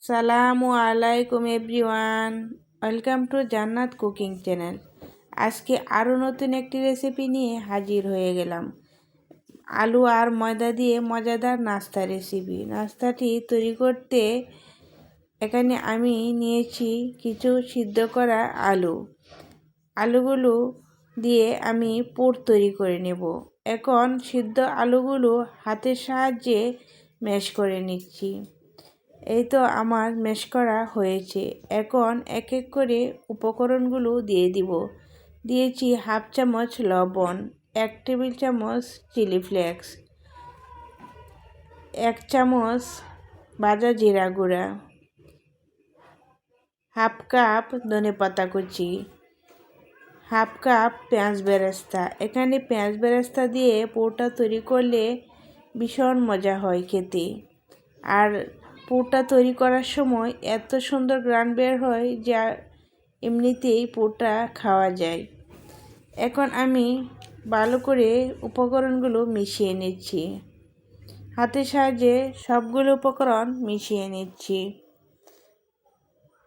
সালামু আলাইকুম everyone, welcome to জান্নাত কুকিং চ্যানেল। আজকে আরও নতুন একটি রেসিপি নিয়ে হাজির হয়ে গেলাম। আলু আর ময়দা দিয়ে মজাদার নাস্তা রেসিপি। নাস্তাটি তৈরি করতে এখানে আমি নিয়েছি কিছু সিদ্ধ করা আলুগুলো দিয়ে আমি পুর তৈরি করে নেব। এখন সিদ্ধ আলুগুলো হাতের সাহায্যে ম্যাশ করে নিচ্ছি। এই তো আমার ম্যাশ করা হয়েছে। এখন এক এক করে উপকরণগুলো দিয়ে দিব। দিয়েছি হাফ চামচ লবণ, 1 টেবিল চামচ চিলি ফ্লেক্স, 1 চামচ ভাজা জিরা গুঁড়া, হাফ কাপ ধনেপাতা কুচি, হাফ কাপ পেঁয়াজ বেরেস্তা। এখানে পেঁয়াজ বেরেস্তা দিয়ে পুরটা তৈরি করলে ভীষণ মজা হয় খেতে। আর পুরটা তৈরি করার সময় এত সুন্দর ঘ্রাণ বের হয় যা এমনিতেই পুরটা খাওয়া যায়। এখন আমি ভালো করে উপকরণগুলো মিশিয়ে নিচ্ছি। হাতের সাহায্যে সবগুলো উপকরণ মিশিয়ে নিচ্ছি।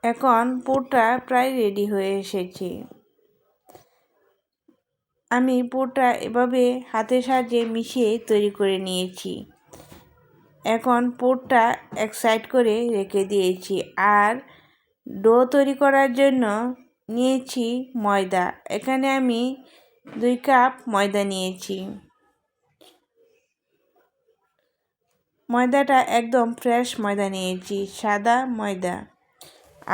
এখন পুরটা প্রায় রেডি হয়ে এসেছে। আমি পুরটা এভাবে হাতের সাহায্যে মিশিয়ে তৈরি করে নিয়েছি। এখন পুরটা এক সাইড করে রেখে দিয়েছি। আর ডো তৈরি করার জন্য নিয়েছি ময়দা। এখানে আমি 2 কাপ ময়দা নিয়েছি। ময়দাটা একদম ফ্রেশ ময়দা নিয়েছি, সাদা ময়দা।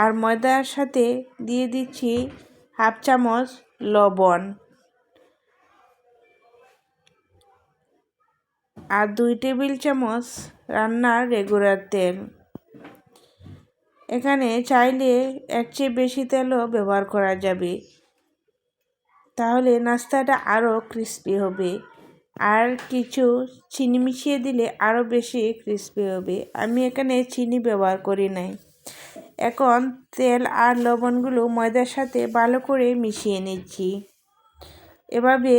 আর ময়দার সাথে দিয়ে দিচ্ছি হাফ চামচ লবণ আর 2 টেবিল চামচ রান্নার রেগুলার তেল। এখানে চাইলে এর চেয়ে বেশি তেলও ব্যবহার করা যাবে, তাহলে নাস্তাটা আরও ক্রিস্পি হবে। আর কিছু চিনি মিশিয়ে দিলে আরও বেশি ক্রিস্পি হবে। আমি এখানে চিনি ব্যবহার করি নাই। এখন তেল আর লবণগুলো ময়দার সাথে ভালো করে মিশিয়ে নিচ্ছি। এভাবে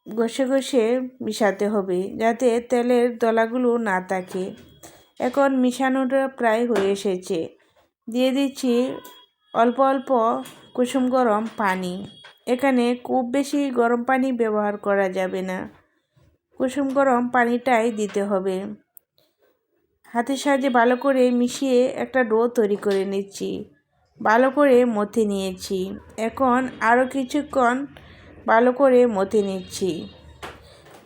ঘষে ঘষে মিশাতে হবে যাতে তেলের দলাগুলো না থাকে। এখন মিশানোটা প্রায় হয়ে এসেছে। দিয়ে দিচ্ছি অল্প অল্প কুসুম গরম পানি। এখানে খুব বেশি গরম পানি ব্যবহার করা যাবে না, কুসুম গরম পানিটাই দিতে হবে। হাতের সাহায্যে ভালো করে মিশিয়ে একটা ডো তৈরি করে নিচ্ছি। ভালো করে মথে নিয়েছি। এখন আরও কিছুক্ষণ ভালো করে মথে নিচ্ছি।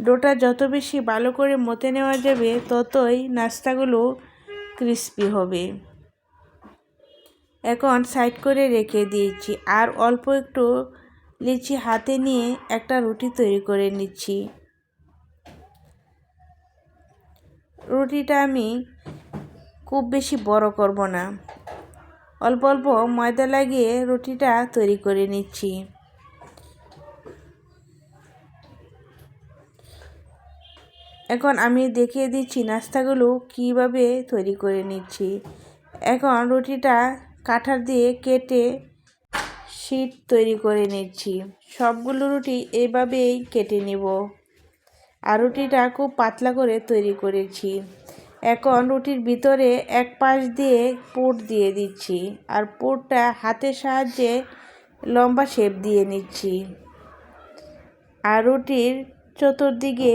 ডোটা যত বেশি ভালো করে মথে নেওয়া যাবে ততই নাস্তাগুলো ক্রিস্পি হবে। এখন সাইড করে রেখে দিয়েছি। আর অল্প একটু লিচি হাতে নিয়ে একটা রুটি তৈরি করে নিচ্ছি। রুটিটা আমি খুব বেশি বড় করব না, অল্প অল্প ময়দা লাগিয়ে রুটিটা তৈরি করে নিচ্ছি। এখন আমি দেখিয়ে দিচ্ছি নাস্তাগুলো কিভাবে তৈরি করে নিচ্ছি। এখন রুটিটা কাঁটা দিয়ে কেটে শীট তৈরি করে নিচ্ছি। সবগুলো রুটি এইভাবেই কেটে নিব। আর রুটিটা খুব পাতলা করে তৈরি করেছি। এখন রুটির ভিতরে এক পাশ দিয়ে পুর দিয়ে দিচ্ছি। আর পুরটা হাতের সাহায্যে লম্বা শেপ দিয়ে নিচ্ছি। আর রুটির চতুর্দিকে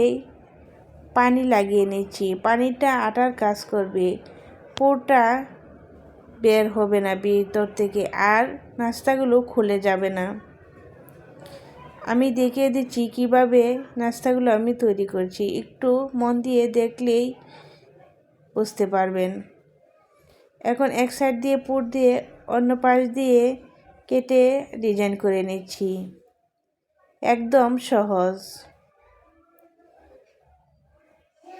পানি লাগিয়ে নিচ্ছি। পানিটা আটার কাজ করবে, পুরটা বের হবে না ভিতর থেকে, আর নাস্তাগুলো খুলে যাবে না। আমি দেখিয়ে দিচ্ছি কিভাবে নাস্তাগুলো আমি তৈরি করছি। একটু মন দিয়ে দেখলেই বুঝতে পারবেন। এখন এক সাইড দিয়ে পুর দিয়ে অন্য পাশ দিয়ে কেটে ডিজাইন করে নিচ্ছি। একদম সহজ।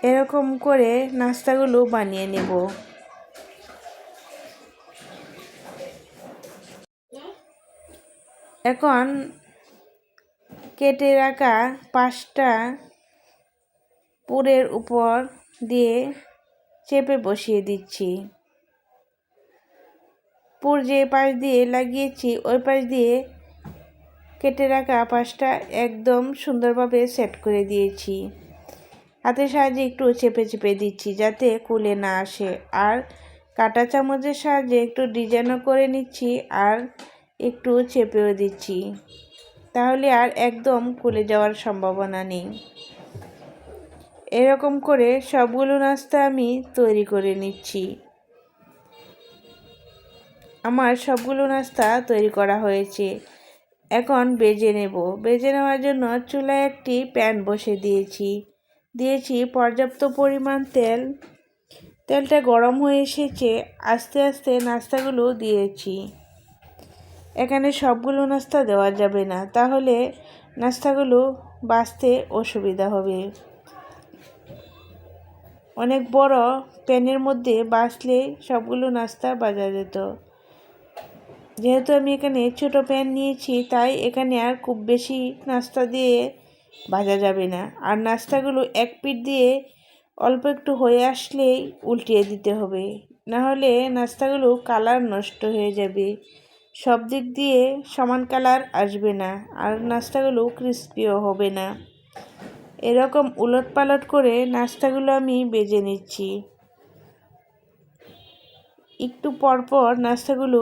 এরকম করে নাস্তাগুলো বানিয়ে নেব। এখন কেটে রাখা 5টা পুরের উপর দিয়ে চেপে বসিয়ে দিচ্ছি। পুর যে পাশ দিয়ে লাগিয়েছি ওই পাশ দিয়ে কেটে রাখা 5টা একদম সুন্দরভাবে সেট করে দিয়েছি। হাতের সাহায্যে একটু চেপে চেপে দিচ্ছি যাতে খুলে না আসে। আর কাঁটা চামচের সাহায্যে একটু ডিজাইনও করে নিচ্ছি আর একটু চেপেও দিচ্ছি, তাহলে আর একদম খুলে যাওয়ার সম্ভাবনা নেই। এরকম করে সবগুলো নাস্তা আমি তৈরি করে নিচ্ছি। আমার সবগুলো নাস্তা তৈরি করা হয়েছে। এখন ভেজে নেব। ভেজে নেওয়ার জন্য চুলায় একটি প্যান বসে দিয়েছি পর্যাপ্ত পরিমাণ তেল। তেলটা গরম হয়ে এসেছে, আস্তে আস্তে নাস্তাগুলো দিয়েছি। এখানে সবগুলো নাস্তা দেওয়া যাবে না, তাহলে নাস্তাগুলো ভাজতে অসুবিধা হবে। অনেক বড় প্যানের মধ্যে ভাজলে সবগুলো নাস্তা ভাজা যেত। যেহেতু আমি এখানে ছোট প্যান নিয়েছি, তাই এখানে আর খুব বেশি নাস্তা দিয়ে ভাজা যাবে না। আর নাস্তাগুলো এক পিঠ দিয়ে অল্প একটু হয়ে আসলেই উল্টিয়ে দিতে হবে, না হলে নাস্তাগুলো কালার নষ্ট হয়ে যাবে। সব দিক দিয়ে সমান কালার আসবে না, আর নাস্তাগুলো ক্রিস্পিও হবে না। এরকম উলটপালট করে নাস্তাগুলো আমি ভেজে নিচ্ছি। একটু পরপর নাস্তাগুলো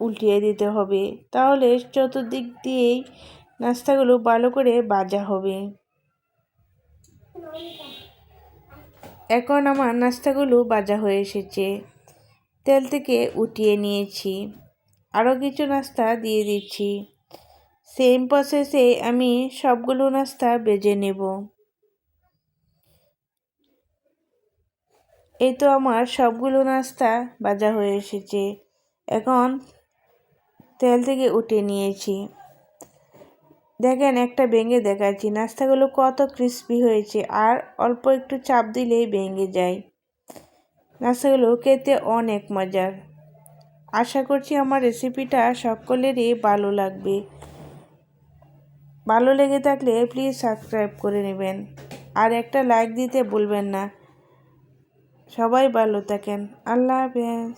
উল্টিয়ে দিতে হবে, তাহলে চতুর্দিক দিয়েই নাস্তাগুলো ভালো করে ভাজা হবে। এখন আমার নাস্তাগুলো ভাজা হয়ে এসেছে, তেল থেকে উঠিয়ে নিয়েছি। আরও কিছু নাস্তা দিয়ে দিচ্ছি। সেম প্রসেসে আমি সবগুলো নাস্তা ভেজে নেব। এই তো আমার সবগুলো নাস্তা ভাজা হয়ে এসেছে। এখন তেল থেকে উঠিয়ে নিয়েছি। দেখেন, একটা ভেঙে দেখাচ্ছি নাস্তাগুলো কত ক্রিস্পি হয়েছে, আর অল্প একটু চাপ দিলেই ভেঙে যায়। নাস্তাগুলো খেতে অনেক মজার। আশা করছি আমার রেসিপিটা সকলেরই ভালো লাগবে। ভালো লেগে থাকলে প্লিজ সাবস্ক্রাইব করে নেবেন, আর একটা লাইক দিতে ভুলবেন না। সবাই ভালো থাকেন। আল্লাহ হাফেজ।